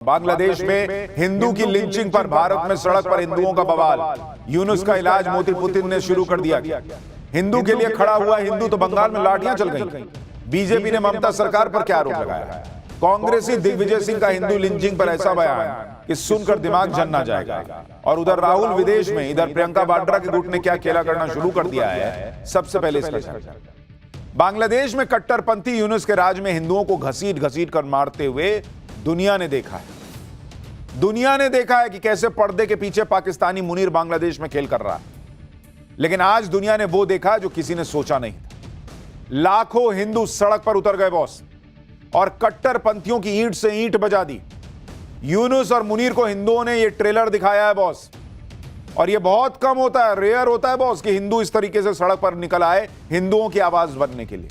बांग्लादेश में हिंदू की लिंचिंग पर भारत में सड़क पर हिंदुओं का बवाल। यूनुस का इलाज मोदी पुतिन ने शुरू कर दिया। हिंदू के लिए खड़ा हुआ हिंदू तो बंगाल में लाठियां चल गई। बीजेपी ने ममता सरकार पर क्या आरोप लगाया? कांग्रेसी दिग्विजय सिंह का हिंदू लिंचिंग पर ऐसा बयान कि सुनकर दिमाग जलना जाएगा। और उधर राहुल विदेश में, इधर प्रियंका वाड्रा के गुट ने क्या खेला करना शुरू कर दिया है। सबसे पहले इसका चर्चा। बांग्लादेश में कट्टरपंथी यूनुस के राज में हिंदुओं को घसीट घसीट कर मारते हुए दुनिया ने देखा है। दुनिया ने देखा है कि कैसे पर्दे के पीछे पाकिस्तानी मुनीर बांग्लादेश में खेल कर रहा है। लेकिन आज दुनिया ने वो देखा जो किसी ने सोचा नहीं था। लाखों हिंदू सड़क पर उतर गए बॉस, और कट्टरपंथियों की ईंट से ईंट बजा दी। यूनुस और मुनीर को हिंदुओं ने ये ट्रेलर दिखाया है बॉस, और ये बहुत कम होता है, रेयर होता है बॉस कि हिंदू इस तरीके से सड़क पर निकल आए हिंदुओं की आवाज बनने के लिए।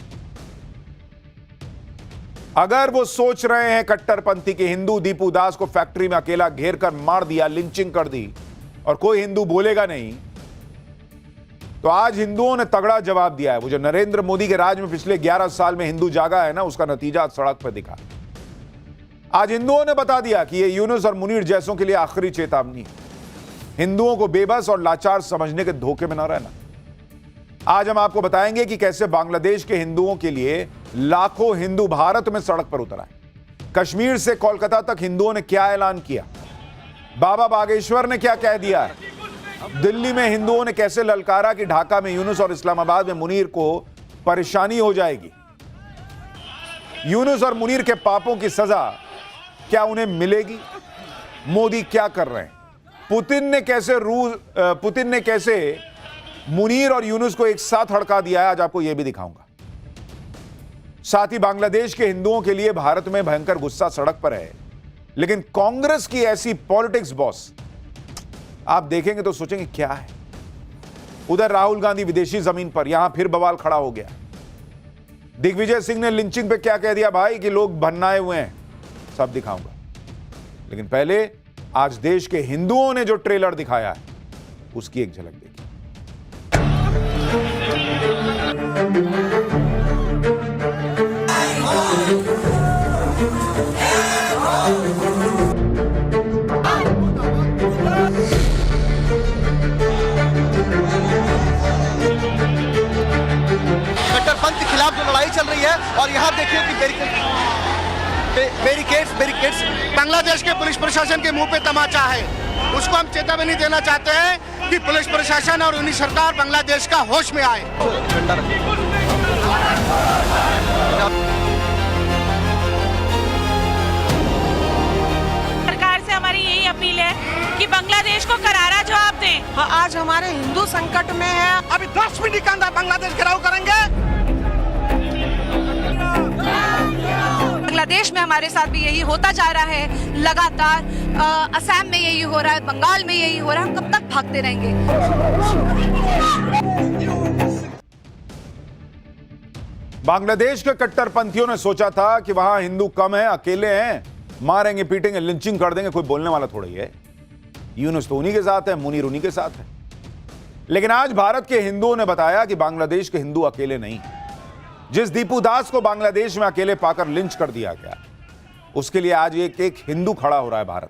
अगर वो सोच रहे हैं कट्टरपंथी के हिंदू दीपू दास को फैक्ट्री में अकेला घेर कर मार दिया, लिंचिंग कर दी और कोई हिंदू बोलेगा नहीं, तो आज हिंदुओं ने तगड़ा जवाब दिया है। वो जो नरेंद्र मोदी के राज में पिछले 11 साल में हिंदू जागा है ना, उसका नतीजा आज सड़क पर दिखा। आज हिंदुओं ने बता दिया कि ये यूनुस और मुनीर जैसों के लिए आखिरी चेतावनी है। हिंदुओं को बेबस और लाचार समझने के धोखे में न रहना। आज हम आपको बताएंगे कि कैसे बांग्लादेश के हिंदुओं के लिए लाखों हिंदू भारत में सड़क पर उतर आए। कश्मीर से कोलकाता तक हिंदुओं ने क्या ऐलान किया, बाबा बागेश्वर ने क्या कह दिया है, दिल्ली में हिंदुओं ने कैसे ललकारा कि ढाका में यूनुस और इस्लामाबाद में मुनीर को परेशानी हो जाएगी। यूनुस और मुनीर के पापों की सजा क्या उन्हें मिलेगी? मोदी क्या कर रहे हैं? पुतिन ने कैसे मुनीर और यूनुस को एक साथ हड़का दिया है, आज आपको यह भी दिखाऊंगा। साथ ही बांग्लादेश के हिंदुओं के लिए भारत में भयंकर गुस्सा सड़क पर है, लेकिन कांग्रेस की ऐसी पॉलिटिक्स बॉस आप देखेंगे तो सोचेंगे क्या है। उधर राहुल गांधी विदेशी जमीन पर, यहां फिर बवाल खड़ा हो गया। दिग्विजय सिंह ने लिंचिंग पे क्या कह दिया भाई कि लोग भन्नाए हुए हैं, सब दिखाऊंगा। लेकिन पहले आज देश के हिंदुओं ने जो ट्रेलर दिखाया है उसकी एक झलक देखिए। कट्टरपंथ के खिलाफ जो लड़ाई चल रही है, और यहाँ देखिए कि बैरिकेड्स बांग्लादेश के पुलिस प्रशासन के मुंह पे तमाचा है। उसको हम चेतावनी देना चाहते हैं कि पुलिस प्रशासन और उन्हीं सरकार बांग्लादेश का होश में आए। सरकार से हमारी यही अपील है कि बांग्लादेश को करारा जवाब दें। आज हमारे हिंदू संकट में है। अभी 10 मिनट के अंदर बांग्लादेश घेराव करेंगे। बांग्लादेश में हमारे साथ भी यही होता जा रहा है लगातार। असम में यही हो रहा है, बंगाल में यही हो रहा है। हम कब तक भागते रहेंगे? बांग्लादेश के कट्टरपंथियों ने सोचा था कि वहां हिंदू कम है, अकेले हैं, मारेंगे पीटेंगे लिंचिंग कर देंगे, कोई बोलने वाला थोड़ा ही है। यूनुस तो उन्हीं के साथ है, मुनीर उन्हीं के साथ है। लेकिन आज भारत के हिंदुओं ने बताया कि बांग्लादेश के हिंदू अकेले नहीं। जिस दीपू दास को बांग्लादेश में अकेले पाकर लिंच कर दिया गया, उसके लिए आज एक हिंदू खड़ा हो रहा है भारत।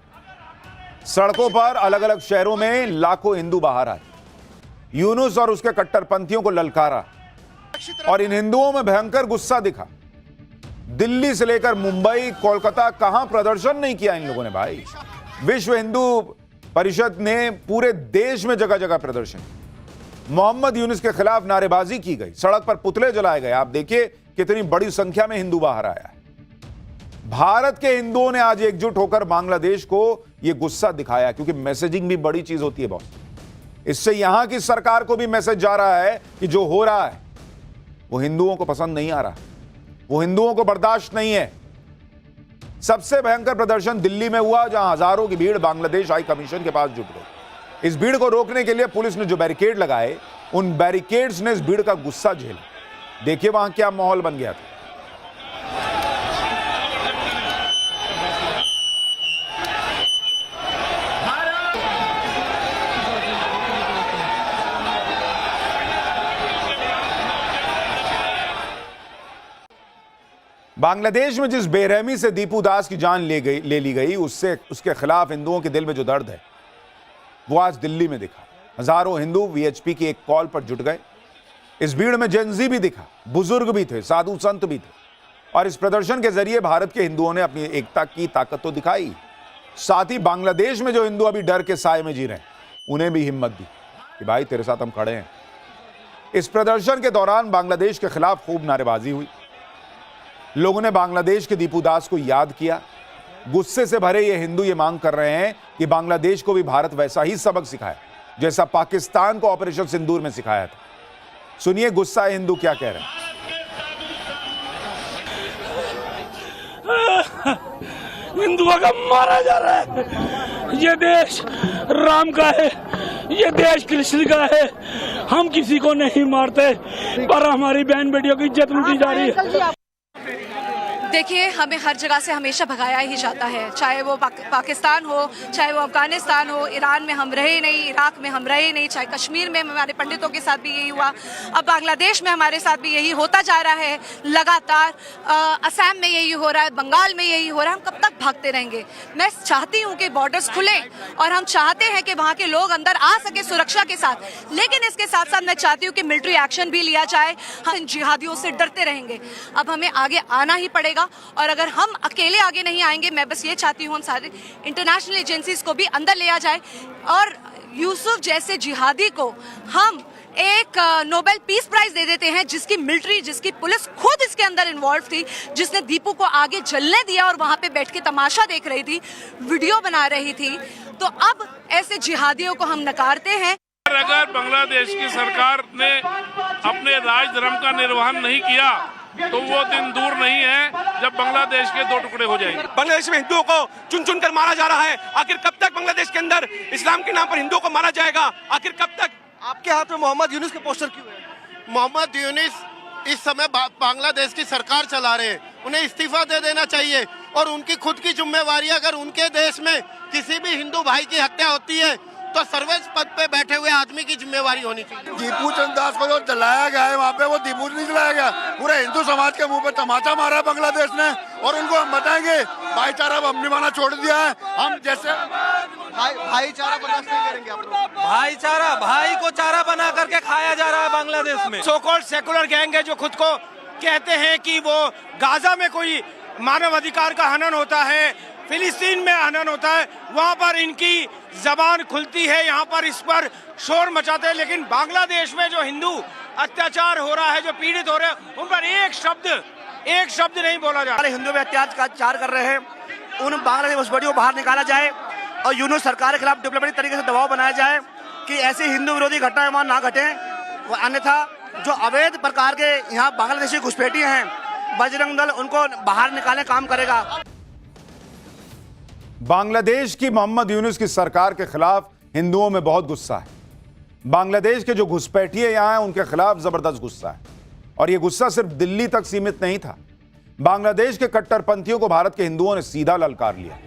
सड़कों पर अलग अलग शहरों में लाखों हिंदू बाहर आए, यूनुस और उसके कट्टरपंथियों को ललकारा, और इन हिंदुओं में भयंकर गुस्सा दिखा। दिल्ली से लेकर मुंबई, कोलकाता, कहां प्रदर्शन नहीं किया इन लोगों ने भाई। विश्व हिंदू परिषद ने पूरे देश में जगह जगह प्रदर्शन, मोहम्मद यूनुस के खिलाफ नारेबाजी की गई, सड़क पर पुतले जलाए गए। आप देखिए कितनी बड़ी संख्या में हिंदू बाहर आया है। भारत के हिंदुओं ने आज एकजुट होकर बांग्लादेश को यह गुस्सा दिखाया, क्योंकि मैसेजिंग भी बड़ी चीज होती है बॉस। इससे यहां की सरकार को भी मैसेज जा रहा है कि जो हो रहा है वो हिंदुओं को पसंद नहीं आ रहा, वो हिंदुओं को बर्दाश्त नहीं है। सबसे भयंकर प्रदर्शन दिल्ली में हुआ, जहां हजारों की भीड़ बांग्लादेश हाई कमीशन के पास जुट गई। इस भीड़ को रोकने के लिए पुलिस ने जो बैरिकेड लगाए, उन बैरिकेड्स ने इस भीड़ का गुस्सा झेला। देखिए वहां क्या माहौल बन गया था। बांग्लादेश में जिस बेरहमी से दीपू दास की जान ले ली गई, उससे उसके खिलाफ हिंदुओं के दिल में जो दर्द है वो आज दिल्ली में दिखा। हजारों हिंदू वीएचपी की एक कॉल पर जुट गए। इस भीड़ में जेनजी भी दिखा, बुजुर्ग भी थे, साधु संत भी थे, और इस प्रदर्शन के जरिए भारत के हिंदुओं ने अपनी एकता की ताकत तो दिखाई, साथ ही बांग्लादेश में जो हिंदू अभी डर के साए में जी रहे हैं उन्हें भी हिम्मत दी कि भाई तेरे साथ हम खड़े हैं। इस प्रदर्शन के दौरान बांग्लादेश के खिलाफ खूब नारेबाजी हुई। लोगों ने बांग्लादेश के दीपू दास को याद किया। गुस्से से भरे ये हिंदू ये मांग कर रहे हैं कि बांग्लादेश को भी भारत वैसा ही सबक सिखाए जैसा पाकिस्तान को ऑपरेशन सिंदूर में सिखाया था। सुनिए गुस्सा हिंदू क्या कह रहे हैं। हिंदुओं का मारा जा रहा है। ये देश राम का है, ये देश कृष्ण का है। हम किसी को नहीं मारते, पर हमारी बहन बेटियों की इज्जत लूटी जा रही है। देखिए, हमें हर जगह से हमेशा भगाया ही जाता है, चाहे वो पाकिस्तान हो, चाहे वो अफगानिस्तान हो। ईरान में हम रहे नहीं, इराक में हम रहे नहीं, चाहे कश्मीर में हमारे पंडितों के साथ भी यही हुआ, अब बांग्लादेश में हमारे साथ भी यही होता जा रहा है लगातार। असम में यही हो रहा है, बंगाल में यही हो रहा है। हम कब तक भागते रहेंगे? मैं चाहती हूँ कि बॉर्डर्स खुलें और हम चाहते हैं कि वहाँ के लोग अंदर आ सके सुरक्षा के साथ, लेकिन इसके साथ साथ मैं चाहती हूँ कि मिलिट्री एक्शन भी लिया जाए। हम इन जिहादियों से डरते रहेंगे, अब हमें आगे आना ही पड़ेगा। और अगर हम अकेले आगे नहीं आएंगे, मैं बस ये चाहती हूँ हम सारे इंटरनेशनल एजेंसीज को भी अंदर ले आ जाए और यूसुफ जैसे जिहादी को हम एक नोबेल पीस प्राइज दे देते हैं, जिसकी मिलिट्री, जिसकी पुलिस खुद इसके अंदर इन्वॉल्व थी, जिसने दीपू को आगे जलने दिया और वहां पे बैठ के तमाशा देख रही थी, वीडियो बना रही थी। तो अब ऐसे जिहादियों को हम नकारते हैं। अगर बांग्लादेश की सरकार ने अपने राज धर्म का निर्वहन नहीं किया तो वो दिन दूर नहीं है जब बांग्लादेश के दो टुकड़े हो जाएंगे। बांग्लादेश में हिंदुओं को चुन चुन कर मारा जा रहा है। आखिर कब तक बांग्लादेश के अंदर इस्लाम के नाम पर हिंदुओं को मारा जाएगा? आखिर कब तक? आपके हाथ में मोहम्मद यूनुस के पोस्टर क्यों है? मोहम्मद यूनुस इस समय बांग्लादेश की सरकार चला रहे हैं, उन्हें इस्तीफा दे देना चाहिए और उनकी खुद की जिम्मेवारी। अगर उनके देश में किसी भी हिंदू भाई की हत्या होती है तो सर्वोच्च पद पे बैठे हुए आदमी की जिम्मेवारी होनी चाहिए। दीपू चंद दास को जो जलाया गया है वहाँ पे, वो दीपू नहीं जलाया गया, पूरे हिंदू समाज के मुंह पे तमाचा मारा है बांग्लादेश ने। और उनको हम बताएंगे भाईचारा अब निभाना छोड़ दिया है। हम जैसे भाईचारा बर्दाश्त नहीं करेंगे। आप लोग भाईचारा, भाई को चारा बना करके खाया जा रहा है बांग्लादेश में। सो कॉल्ड सेकुलर गैंग है जो खुद को कहते हैं कि वो गाजा में कोई मानव अधिकार का हनन होता है, फिलिस्तीन में हनन होता है, वहां पर इनकी जबान खुलती है, यहाँ पर इस पर शोर मचाते हैं। लेकिन बांग्लादेश में जो हिंदू अत्याचार हो रहा है, जो पीड़ित हो रहे हैं, उन पर एक शब्द नहीं बोला जा रहा। हिंदू में अत्याचार कर रहे हैं, उन बांग्लादेश घुसपैठियों को बाहर निकाला जाए और यूनुस सरकार के खिलाफ डिप्लोमेटिक तरीके से दबाव बनाया जाए कि ऐसी हिंदू विरोधी घटनाएं वहां ना घटे। अन्यथा जो अवैध प्रकार के यहाँ बांग्लादेशी घुसपैठी हैं, बजरंग दल उनको बाहर निकालने काम करेगा। बांग्लादेश की मोहम्मद यूनुस की सरकार के खिलाफ हिंदुओं में बहुत गुस्सा है। बांग्लादेश के जो घुसपैठिए यहां हैं उनके खिलाफ जबरदस्त गुस्सा है, और यह गुस्सा सिर्फ दिल्ली तक सीमित नहीं था। बांग्लादेश के कट्टरपंथियों को भारत के हिंदुओं ने सीधा ललकार लिया।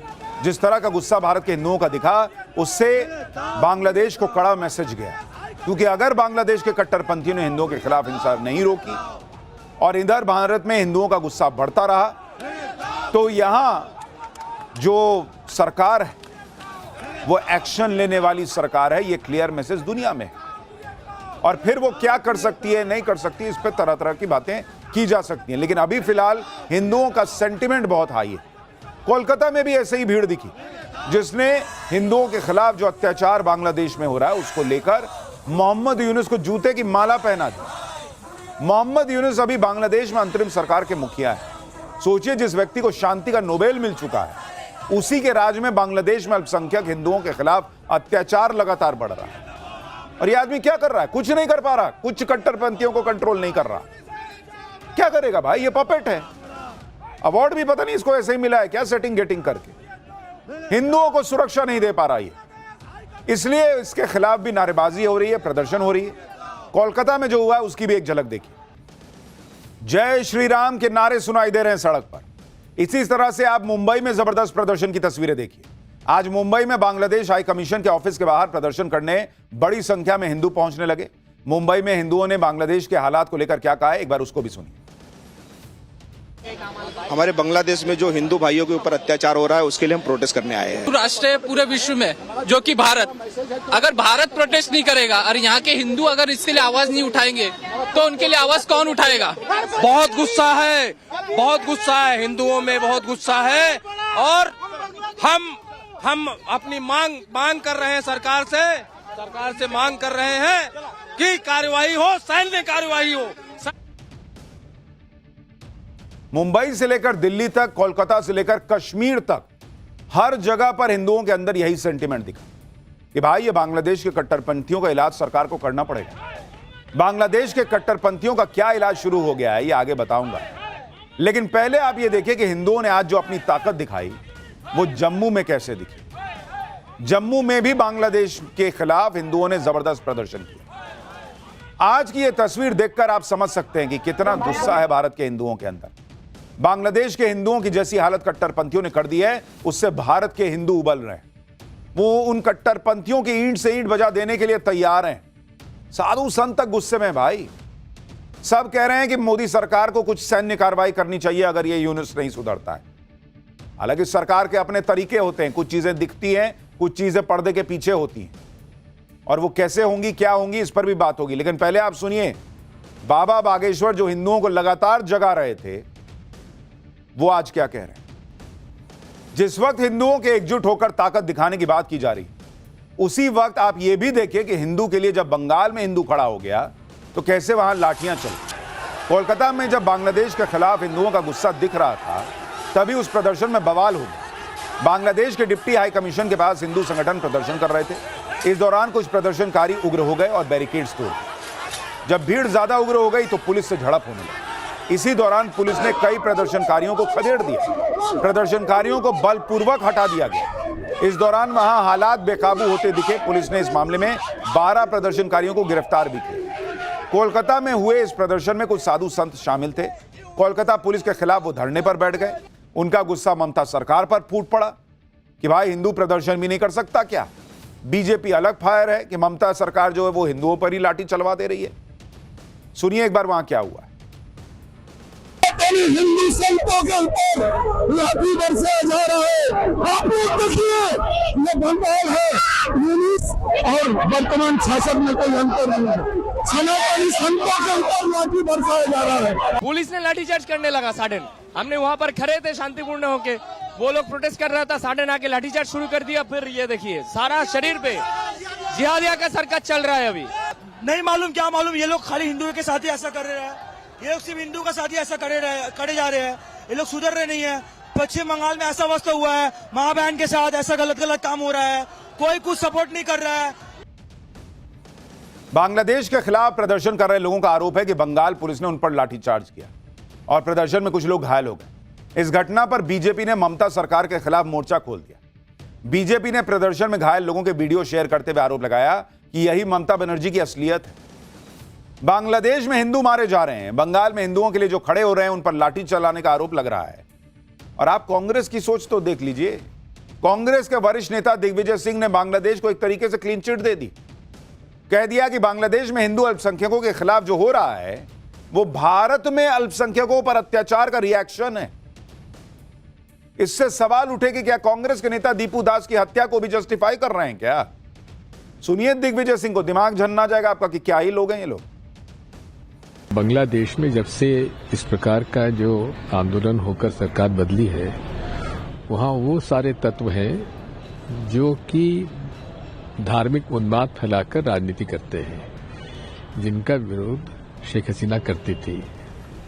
जिस तरह का गुस्सा भारत के हिंदुओं का दिखा, उससे बांग्लादेश को कड़ा मैसेज गया, क्योंकि अगर बांग्लादेश के कट्टरपंथियों ने हिंदुओं के खिलाफ हिंसा नहीं रोकी और इधर भारत में हिंदुओं का गुस्सा बढ़ता रहा, तो यहां जो सरकार है वो एक्शन लेने वाली सरकार है। ये क्लियर मैसेज दुनिया में है। और फिर वो क्या कर सकती है, नहीं कर सकती, इस पर तरह तरह की बातें की जा सकती हैं, लेकिन अभी फिलहाल हिंदुओं का सेंटिमेंट बहुत हाई है। कोलकाता में भी ऐसे ही भीड़ दिखी, जिसने हिंदुओं के खिलाफ जो अत्याचार बांग्लादेश में हो रहा है उसको लेकर मोहम्मद यूनुस को जूते की माला पहना दी। मोहम्मद यूनुस अभी बांग्लादेश में अंतरिम सरकार के मुखिया है। सोचिए, जिस व्यक्ति को शांति का नोबेल मिल चुका है, उसी के राज में बांग्लादेश में अल्पसंख्यक हिंदुओं के खिलाफ अत्याचार लगातार बढ़ रहा है। और यह आदमी क्या कर रहा है? कुछ नहीं कर पा रहा, कुछ कट्टरपंथियों को कंट्रोल नहीं कर रहा। क्या करेगा भाई? ये पपेट है। अवार्ड भी पता नहीं इसको ऐसे ही मिला है क्या, सेटिंग गेटिंग करके। हिंदुओं को सुरक्षा नहीं दे पा रहा है, इसलिए इसके खिलाफ भी नारेबाजी हो रही है, प्रदर्शन हो रही है। कोलकाता में जो हुआ है उसकी भी एक झलक देखिए। जय श्री राम के नारे सुनाई दे रहे हैं सड़क पर। इसी तरह से आप मुंबई में जबरदस्त प्रदर्शन की तस्वीरें देखिए। आज मुंबई में बांग्लादेश हाई कमीशन के ऑफिस के बाहर प्रदर्शन करने बड़ी संख्या में हिंदू पहुंचने लगे। मुंबई में हिंदुओं ने बांग्लादेश के हालात को लेकर क्या कहा है, एक बार उसको भी सुनिए। हमारे बांग्लादेश में जो हिंदू भाइयों के ऊपर अत्याचार हो रहा है उसके लिए हम प्रोटेस्ट करने आए हैं। राष्ट्र है पूरे विश्व में जो कि भारत, अगर भारत प्रोटेस्ट नहीं करेगा और यहाँ के हिंदू अगर इसके लिए आवाज नहीं उठाएंगे तो उनके लिए आवाज कौन उठाएगा? बहुत गुस्सा है हिंदुओं में, बहुत गुस्सा है। और हम अपनी मांग कर रहे हैं सरकार से मांग कर रहे हैं कि कार्रवाई हो, सैन्य कार्रवाई हो। मुंबई से लेकर दिल्ली तक, कोलकाता से लेकर कश्मीर तक, हर जगह पर हिंदुओं के अंदर यही सेंटिमेंट दिखा कि भाई ये बांग्लादेश के कट्टरपंथियों का इलाज सरकार को करना पड़ेगा। बांग्लादेश के कट्टरपंथियों का क्या इलाज शुरू हो गया है ये आगे बताऊंगा, लेकिन पहले आप ये देखिए कि हिंदुओं ने आज जो अपनी ताकत दिखाई वो जम्मू में कैसे दिखी। जम्मू में भी बांग्लादेश के खिलाफ हिंदुओं ने जबरदस्त प्रदर्शन किया। आज की ये तस्वीर देखकर आप समझ सकते हैं कि कितना गुस्सा है भारत के हिंदुओं के अंदर। बांग्लादेश के हिंदुओं की जैसी हालत कट्टरपंथियों ने कर दी है, उससे भारत के हिंदू उबल रहे हैं। वो उन कट्टरपंथियों की ईंट से ईंट बजा देने के लिए तैयार हैं। साधु संत तक गुस्से में भाई, सब कह रहे हैं कि मोदी सरकार को कुछ सैन्य कार्रवाई करनी चाहिए अगर ये यूनुस नहीं सुधरता है। हालांकि सरकार के अपने तरीके होते हैं, कुछ चीजें दिखती हैं, कुछ चीजें पर्दे के पीछे होती हैं, और वो कैसे होंगी, क्या होंगी, इस पर भी बात होगी। लेकिन पहले आप सुनिए बाबा बागेश्वर जो हिंदुओं को लगातार जगा रहे थे, वो आज क्या कह रहे हैं। जिस वक्त हिंदुओं के एकजुट होकर ताकत दिखाने की बात की जा रही, उसी वक्त आप यह भी देखिए कि हिंदू के लिए जब बंगाल में हिंदू खड़ा हो गया तो कैसे वहां लाठियां चली। कोलकाता में जब बांग्लादेश के खिलाफ हिंदुओं का गुस्सा दिख रहा था तभी उस प्रदर्शन में बवाल हो गया। बांग्लादेश के डिप्टी हाई कमीशन के पास हिंदू संगठन प्रदर्शन कर रहे थे। इस दौरान कुछ प्रदर्शनकारी उग्र हो गए और बैरिकेड्स तोड़ दिए। जब भीड़ ज्यादा उग्र हो गई तो पुलिस से झड़प होने लगी। इसी दौरान पुलिस ने कई प्रदर्शनकारियों को खदेड़ दिया। प्रदर्शनकारियों को बलपूर्वक हटा दिया गया। इस दौरान वहां हालात बेकाबू होते दिखे। पुलिस ने इस मामले में 12 प्रदर्शनकारियों को गिरफ्तार भी किया। कोलकाता में हुए इस प्रदर्शन में कुछ साधु संत शामिल थे। कोलकाता पुलिस के खिलाफ वो धरने पर बैठ गए। उनका गुस्सा ममता सरकार पर फूट पड़ा कि भाई हिंदू प्रदर्शन भी नहीं कर सकता क्या। बीजेपी अलग फायर है कि ममता सरकार जो है वो हिंदुओं पर ही लाठी चलवा दे रही है। सुनिए एक बार वहां क्या हुआ। हिंदू संतों के ऊपर लाठी बरसाया जा रहा है। आप लोग देखिए, ये बंगाल है, यूनुस और वर्तमान शासक में कोई अंतर नहीं है। सनातनी संतों के ऊपर लाठी बरसाया जा रहा है। पुलिस ने लाठीचार्ज करने लगा। साढ़े हमने वहाँ पर खड़े थे शांतिपूर्ण होके, वो लोग प्रोटेस्ट कर रहा था, साढ़े आके लाठीचार्ज शुरू कर दिया। फिर ये देखिए सारा शरीर पे जिहादिया का सरकत चल रहा है। अभी नहीं मालूम क्या मालूम, ये लोग खाली हिंदुओं के साथ ही ऐसा कर रहे हैं। ये लोग सिर्फ हिंदू का साथ ही ऐसा करे जा रहे हैं। ये लोग सुधर रहे नहीं है। पश्चिम बंगाल में ऐसा अवस्था हुआ है, माँ बहन के साथ ऐसा गलत काम हो रहा है, कोई कुछ सपोर्ट नहीं कर रहा है। बांग्लादेश के खिलाफ प्रदर्शन कर रहे लोगों का आरोप है कि बंगाल पुलिस ने उन पर लाठीचार्ज किया और प्रदर्शन में कुछ लोग घायल हो गए। इस घटना पर बीजेपी ने ममता सरकार के खिलाफ मोर्चा खोल दिया। बीजेपी ने प्रदर्शन में घायल लोगों के वीडियो शेयर करते हुए आरोप लगाया कि यही ममता बनर्जी की असलियत है। बांग्लादेश में हिंदू मारे जा रहे हैं, बंगाल में हिंदुओं के लिए जो खड़े हो रहे हैं उन पर लाठी चलाने का आरोप लग रहा है। और आप कांग्रेस की सोच तो देख लीजिए। कांग्रेस के वरिष्ठ नेता दिग्विजय सिंह ने बांग्लादेश को एक तरीके से क्लीन चिट दे दी। कह दिया कि बांग्लादेश में हिंदू अल्पसंख्यकों के खिलाफ जो हो रहा है वो भारत में अल्पसंख्यकों पर अत्याचार का रिएक्शन है। इससे सवाल उठे कि क्या कांग्रेस के नेता दीपू दास की हत्या को भी जस्टिफाई कर रहे हैं क्या। सुनिए दिग्विजय सिंह को, दिमाग झन्ना जाएगा आपका कि क्या ही लोग हैं ये लोग। बांग्लादेश में जब से इस प्रकार का जो आंदोलन होकर सरकार बदली है, वहाँ वो सारे तत्व हैं जो कि धार्मिक उन्माद फैलाकर राजनीति करते हैं, जिनका विरोध शेख हसीना करती थी,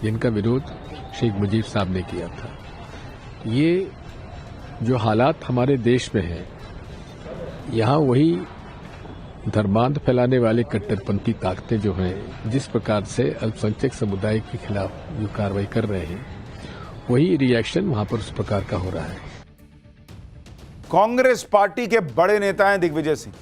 जिनका विरोध शेख मुजीब साहब ने किया था। ये जो हालात हमारे देश में हैं, यहाँ वही धर्मांध फैलाने वाले कट्टरपंथी ताकतें जो हैं, जिस प्रकार से अल्पसंख्यक समुदाय के खिलाफ जो कार्रवाई कर रहे हैं, वही रिएक्शन वहां पर उस प्रकार का हो रहा है। कांग्रेस पार्टी के बड़े नेता हैं दिग्विजय सिंह।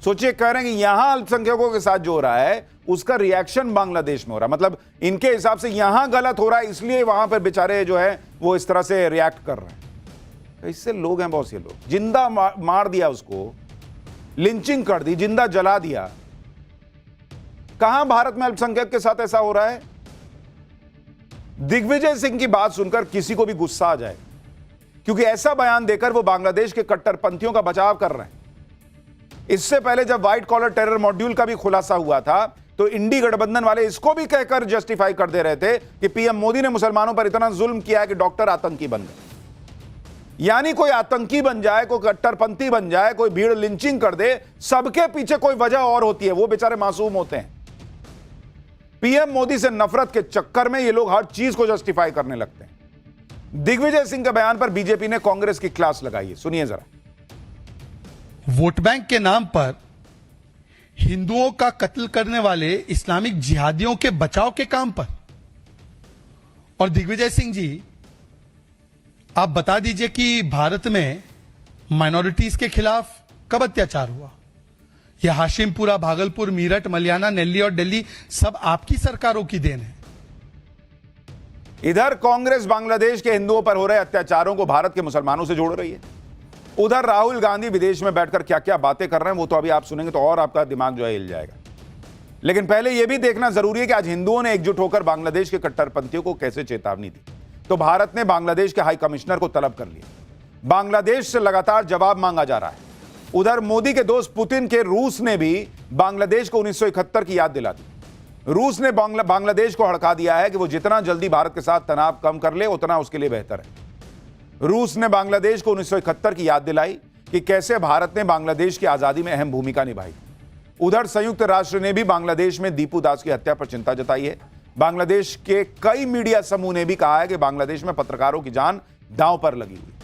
सोचिए, कह रहे हैं कि यहां अल्पसंख्यकों के साथ जो हो रहा है उसका रिएक्शन बांग्लादेश में हो रहा है। मतलब इनके हिसाब से यहां गलत हो रहा है, इसलिए वहां पर बेचारे जो है वो इस तरह से रिएक्ट कर रहे हैं। इससे लोग हैं बहुत से लोग, जिंदा मार दिया उसको, लिंचिंग कर दी, जिंदा जला दिया। कहां भारत में अल्पसंख्यक के साथ ऐसा हो रहा है? दिग्विजय सिंह की बात सुनकर किसी को भी गुस्सा आ जाए, क्योंकि ऐसा बयान देकर वो बांग्लादेश के कट्टरपंथियों का बचाव कर रहे हैं। इससे पहले जब व्हाइट कॉलर टेरर मॉड्यूल का भी खुलासा हुआ था तो इंडी गठबंधन वाले इसको भी कहकर जस्टिफाई कर दे रहे थे कि पीएम मोदी ने मुसलमानों पर इतना जुल्म किया है कि डॉक्टर आतंकी बन गए। यानी कोई आतंकी बन जाए, कोई कट्टरपंथी बन जाए, कोई भीड़ लिंचिंग कर दे, सबके पीछे कोई वजह और होती है, वो बेचारे मासूम होते हैं। पीएम मोदी से नफरत के चक्कर में ये लोग हर चीज को जस्टिफाई करने लगते हैं। दिग्विजय सिंह के बयान पर बीजेपी ने कांग्रेस की क्लास लगाई है, सुनिए जरा। वोट बैंक के नाम पर हिंदुओं का कत्ल करने वाले इस्लामिक जिहादियों के बचाव के काम पर। और दिग्विजय सिंह जी, आप बता दीजिए कि भारत में माइनॉरिटीज के खिलाफ कब अत्याचार हुआ? यह हाशिमपुरा, भागलपुर, मीरठ, मलियाना, नेल्ली और दिल्ली सब आपकी सरकारों की देन है। इधर कांग्रेस बांग्लादेश के हिंदुओं पर हो रहे अत्याचारों को भारत के मुसलमानों से जोड़ रही है, उधर राहुल गांधी विदेश में बैठकर क्या क्या बातें कर रहे हैं वो तो अभी आप सुनेंगे तो और आपका दिमाग जो है हिल जाएगा। लेकिन पहले यह भी देखना जरूरी है कि आज हिंदुओं ने एकजुट होकर बांग्लादेश के कट्टरपंथियों को कैसे चेतावनी दी। तो भारत ने बांग्लादेश के हाई कमिश्नर को तलब कर लिया, बांग्लादेश से लगातार जवाब मांगा जा रहा है। उधर मोदी के दोस्त पुतिन के रूस ने भी बांग्लादेश को 1971 की याद दिला दी। रूस ने बांग्लादेश को हड़का दिया है कि वो जितना जल्दी भारत के साथ तनाव कम कर ले उतना उसके लिए बेहतर है। रूस ने बांग्लादेश को 1971 की याद दिलाई कि कैसे भारत ने बांग्लादेश की आजादी में अहम भूमिका निभाई। उधर संयुक्त राष्ट्र ने भी बांग्लादेश में दीपू दास की हत्या पर चिंता जताई है। बांग्लादेश के कई मीडिया समूह ने भी कहा है कि बांग्लादेश में पत्रकारों की जान दांव पर लगी हुई।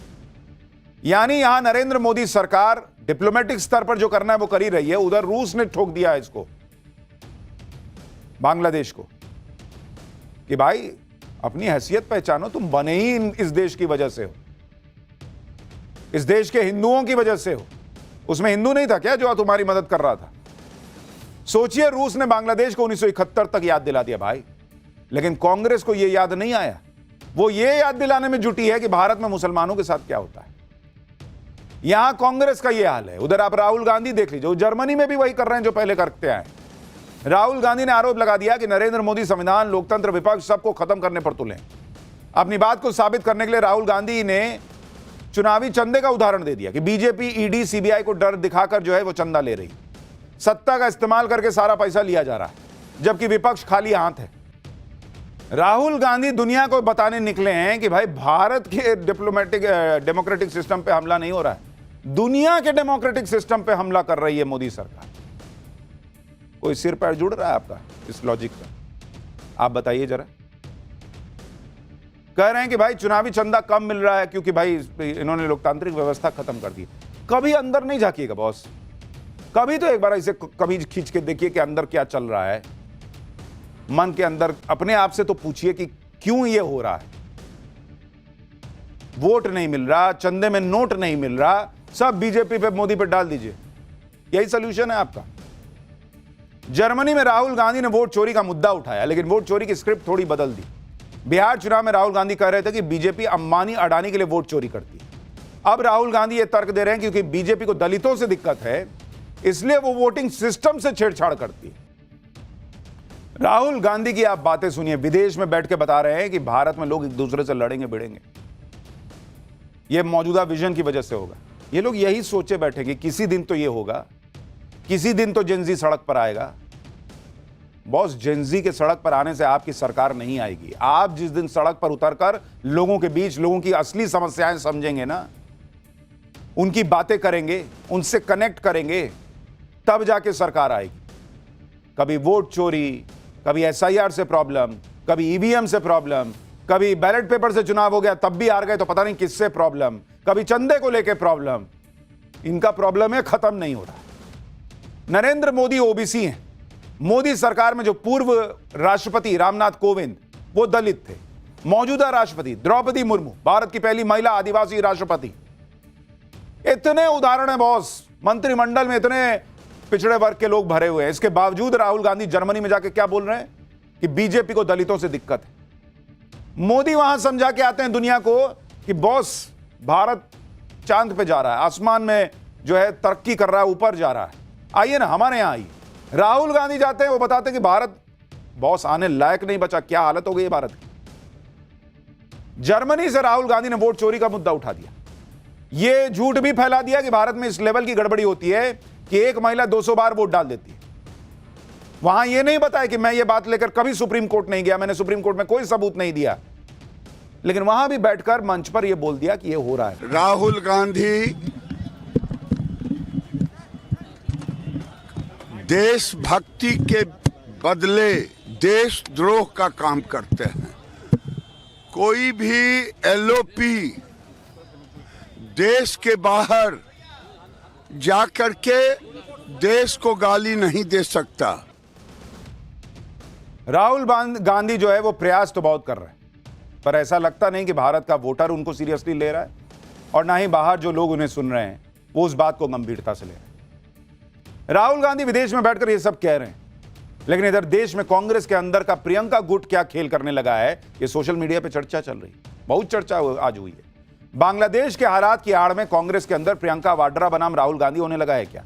यानी यहां नरेंद्र मोदी सरकार डिप्लोमेटिक स्तर पर जो करना है वो कर ही रही है, उधर रूस ने ठोक दिया इसको, बांग्लादेश को, कि भाई अपनी हैसियत पहचानो, तुम बने ही इस देश की वजह से हो, इस देश के हिंदुओं की वजह से हो। उसमें हिंदू नहीं था क्या जो तुम्हारी मदद कर रहा था? सोचिए, रूस ने बांग्लादेश को 1971 तक याद दिला दिया भाई, लेकिन कांग्रेस को यह याद नहीं आया। वो ये याद दिलाने में जुटी है कि भारत में मुसलमानों के साथ क्या होता है। यहां कांग्रेस का यह हाल है। उधर आप राहुल गांधी देख लीजिए, वो जर्मनी में भी वही कर रहे हैं जो पहले करते आए। राहुल गांधी ने आरोप लगा दिया कि नरेंद्र मोदी संविधान, लोकतंत्र, विपक्ष सबको खत्म करने पर तुले। अपनी बात को साबित करने के लिए राहुल गांधी ने चुनावी चंदे का उदाहरण दे दिया कि बीजेपी, ईडी, सीबीआई को डर दिखाकर जो है वो चंदा ले रही, सत्ता का इस्तेमाल करके सारा पैसा लिया जा रहा है, जबकि विपक्ष खाली हाथ है। राहुल गांधी दुनिया को बताने निकले हैं कि भाई भारत के डेमोक्रेटिक सिस्टम पे हमला नहीं हो रहा है, दुनिया के डेमोक्रेटिक सिस्टम पे हमला कर रही है मोदी सरकार। कोई सिर पैर जुड़ रहा है आपका इस लॉजिक का? आप बताइए जरा। कह रहे हैं कि भाई चुनावी चंदा कम मिल रहा है क्योंकि भाई इन्होंने लोकतांत्रिक व्यवस्था खत्म कर दी। कभी अंदर नहीं झांकिएगा बॉस, कभी तो एक बार इसे कभी खींच के देखिए कि अंदर क्या चल रहा है। मन के अंदर अपने आप से तो पूछिए कि क्यों ये हो रहा है। वोट नहीं मिल रहा, चंदे में नोट नहीं मिल रहा, सब बीजेपी पे, मोदी पे डाल दीजिए, यही सोल्यूशन है आपका। जर्मनी में राहुल गांधी ने वोट चोरी का मुद्दा उठाया, लेकिन वोट चोरी की स्क्रिप्ट थोड़ी बदल दी। बिहार चुनाव में राहुल गांधी कह रहे थे कि बीजेपी अंबानी अडानी के लिए वोट चोरी करती है। अब राहुल गांधी यह तर्क दे रहे हैं क्योंकि बीजेपी को दलितों से दिक्कत है, इसलिए वो वोटिंग सिस्टम से छेड़छाड़ करती है। राहुल गांधी की आप बातें सुनिए, विदेश में बैठ के बता रहे हैं कि भारत में लोग एक दूसरे से लड़ेंगे भिड़ेंगे, यह मौजूदा विजन की वजह से होगा। ये लोग यही सोचे बैठे कि किसी दिन तो ये होगा, किसी दिन तो जेनजी सड़क पर आएगा। बॉस, जेनजी के सड़क पर आने से आपकी सरकार नहीं आएगी। आप जिस दिन सड़क पर उतरकर लोगों के बीच लोगों की असली समस्याएं समझेंगे ना, उनकी बातें करेंगे, उनसे कनेक्ट करेंगे, तब जाके सरकार आएगी। कभी वोट चोरी, कभी एसआईआर से प्रॉब्लम, कभी ईवीएम से प्रॉब्लम, कभी बैलेट पेपर से चुनाव हो गया तब भी हार गए तो पता नहीं किससे प्रॉब्लम, कभी चंदे को लेके प्रॉब्लम। इनका प्रॉब्लम है, खत्म नहीं हो रहा। नरेंद्र मोदी ओबीसी हैं। मोदी सरकार में जो पूर्व राष्ट्रपति रामनाथ कोविंद, वो दलित थे। मौजूदा राष्ट्रपति द्रौपदी मुर्मू, भारत की पहली महिला आदिवासी राष्ट्रपति। इतने उदाहरण है बॉस, मंत्रिमंडल में इतने पिछड़े वर्ग के लोग भरे हुए हैं। इसके बावजूद राहुल गांधी जर्मनी में जाके क्या बोल रहे हैं कि बीजेपी को दलितों से दिक्कत है। मोदी वहां समझा के आते हैं दुनिया को कि बॉस, भारत चांद पे जा रहा है, आसमान में जो है तरक्की कर रहा है, ऊपर जा रहा है, आइए ना हमारे यहां आइए। राहुल गांधी जाते हैं, वो बताते हैं कि भारत बॉस आने लायक नहीं बचा, क्या हालत हो गई है भारत की। जर्मनी से राहुल गांधी ने वोट चोरी का मुद्दा उठा दिया। यह झूठ भी फैला दिया कि भारत में इस लेवल की गड़बड़ी होती है कि एक महिला 200 बार वोट डाल देती है। वहां यह नहीं बताया कि मैं ये बात लेकर कभी सुप्रीम कोर्ट नहीं गया, मैंने सुप्रीम कोर्ट में कोई सबूत नहीं दिया, लेकिन वहां भी बैठकर मंच पर यह बोल दिया कि यह हो रहा है। राहुल गांधी देशभक्ति के बदले देशद्रोह का काम करते हैं। कोई भी एलओपी देश के बाहर जाकर के देश को गाली नहीं दे सकता। राहुल गांधी जो है वो प्रयास तो बहुत कर रहे हैं, पर ऐसा लगता नहीं कि भारत का वोटर उनको सीरियसली ले रहा है, और ना ही बाहर जो लोग उन्हें सुन रहे हैं वो उस बात को गंभीरता से ले रहे हैं। राहुल गांधी विदेश में बैठकर ये सब कह रहे हैं, लेकिन इधर देश में कांग्रेस के अंदर का प्रियंका गुट क्या खेल करने लगा है, ये सोशल मीडिया पे चर्चा चल रही है, बहुत चर्चा आज हुई है। बांग्लादेश के हालात की आड़ में कांग्रेस के अंदर प्रियंका वाड्रा बनाम राहुल गांधी होने लगा है क्या?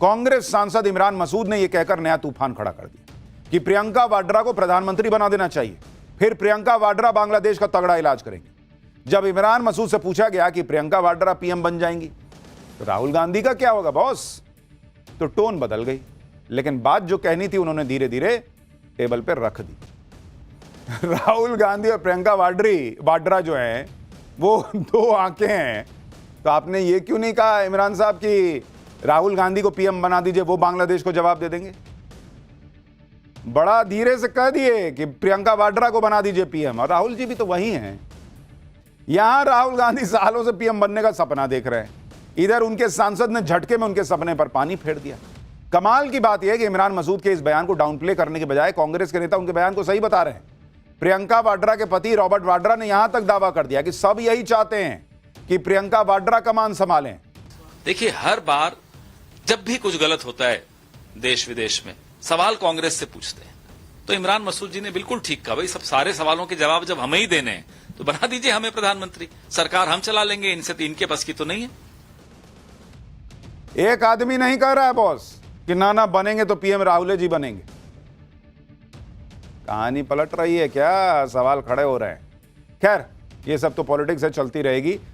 कांग्रेस सांसद इमरान मसूद ने यह कहकर नया तूफान खड़ा कर दिया कि प्रियंका वाड्रा को प्रधानमंत्री बना देना चाहिए, फिर प्रियंका वाड्रा बांग्लादेश का तगड़ा इलाज करेंगे। जब इमरान मसूद से पूछा गया कि प्रियंका वाड्रा पीएम बन जाएंगी तो राहुल गांधी का क्या होगा बॉस, तो टोन बदल गई, लेकिन बात जो कहनी थी उन्होंने धीरे धीरे टेबल पर रख दी। राहुल गांधी और प्रियंका वाड्रा जो है वो दो आंखें हैं, तो आपने ये क्यों नहीं कहा इमरान साहब कि राहुल गांधी को पीएम बना दीजिए, वो बांग्लादेश को जवाब दे देंगे? बड़ा धीरे से कह दिए कि प्रियंका वाड्रा को बना दीजिए पीएम, और राहुल जी भी तो वही हैं। यहां राहुल गांधी सालों से पीएम बनने का सपना देख रहे हैं, इधर उनके सांसद ने झटके में उनके सपने पर पानी फेर दिया। कमाल की बात यह है कि इमरान मसूद के इस बयान को डाउनप्ले करने के बजाय कांग्रेस के नेता उनके बयान को सही बता रहे हैं। प्रियंका वाड्रा के पति रॉबर्ट वाड्रा ने यहां तक दावा कर दिया कि सब यही चाहते हैं कि प्रियंका वाड्रा कमान संभालें। देखिए, हर बार जब भी कुछ गलत होता है देश विदेश में, सवाल कांग्रेस से पूछते हैं, तो इमरान मसूद जी ने बिल्कुल ठीक कहा, भाई सब सारे सवालों के जवाब जब हमें ही देने हैं तो बना दीजिए हमें प्रधानमंत्री, सरकार हम चला लेंगे, इनसे तो इनके बस की तो नहीं है। एक आदमी नहीं कह रहा है बॉस कि ना बनेंगे तो पीएम राहुल जी बनेंगे। कहानी पलट रही है क्या? सवाल खड़े हो रहे हैं। खैर, ये सब तो पॉलिटिक्स है, चलती रहेगी।